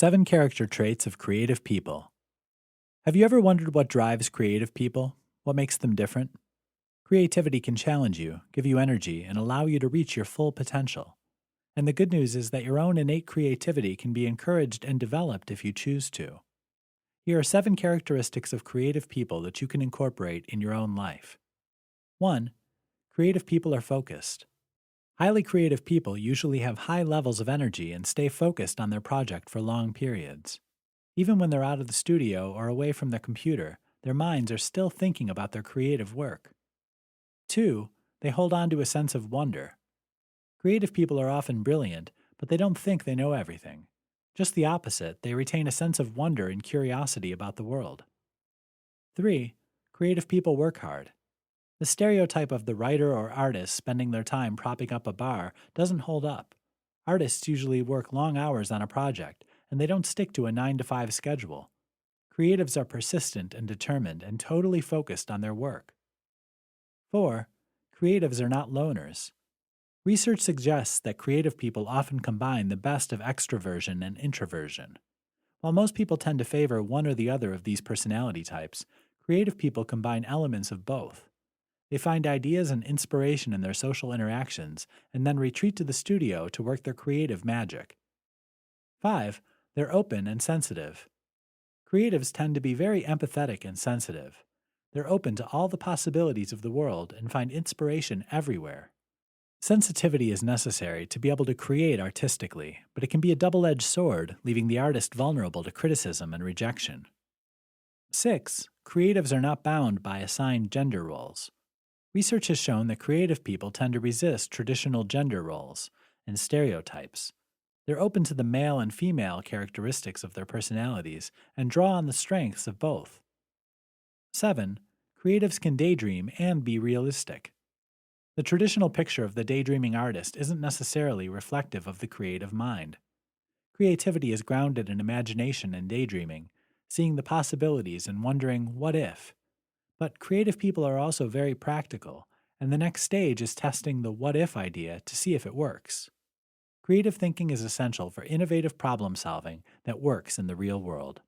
7 Character Traits of Creative People. Have you ever wondered what drives creative people? What makes them different? Creativity can challenge you, give you energy, and allow you to reach your full potential. And the good news is that your own innate creativity can be encouraged and developed if you choose to. Here are 7 characteristics of creative people that you can incorporate in your own life. 1. Creative people are focused. Highly creative people usually have high levels of energy and stay focused on their project for long periods. Even when they're out of the studio or away from their computer, their minds are still thinking about their creative work. 2. They hold on to a sense of wonder. Creative people are often brilliant, but they don't think they know everything. Just the opposite, they retain a sense of wonder and curiosity about the world. 3. Creative people work hard. The stereotype of the writer or artist spending their time propping up a bar doesn't hold up. Artists usually work long hours on a project, and they don't stick to a 9-to-5 schedule. Creatives are persistent and determined and totally focused on their work. 4. Creatives are not loners. Research suggests that creative people often combine the best of extroversion and introversion. While most people tend to favor one or the other of these personality types, creative people combine elements of both. They find ideas and inspiration in their social interactions and then retreat to the studio to work their creative magic. 5. They're open and sensitive. Creatives tend to be very empathetic and sensitive. They're open to all the possibilities of the world and find inspiration everywhere. Sensitivity is necessary to be able to create artistically, but it can be a double-edged sword, leaving the artist vulnerable to criticism and rejection. 6. Creatives are not bound by assigned gender roles. Research has shown that creative people tend to resist traditional gender roles and stereotypes. They're open to the male and female characteristics of their personalities and draw on the strengths of both. 7. Creatives can daydream and be realistic. The traditional picture of the daydreaming artist isn't necessarily reflective of the creative mind. Creativity is grounded in imagination and daydreaming, seeing the possibilities and wondering, what if? But creative people are also very practical, and the next stage is testing the what-if idea to see if it works. Creative thinking is essential for innovative problem solving that works in the real world.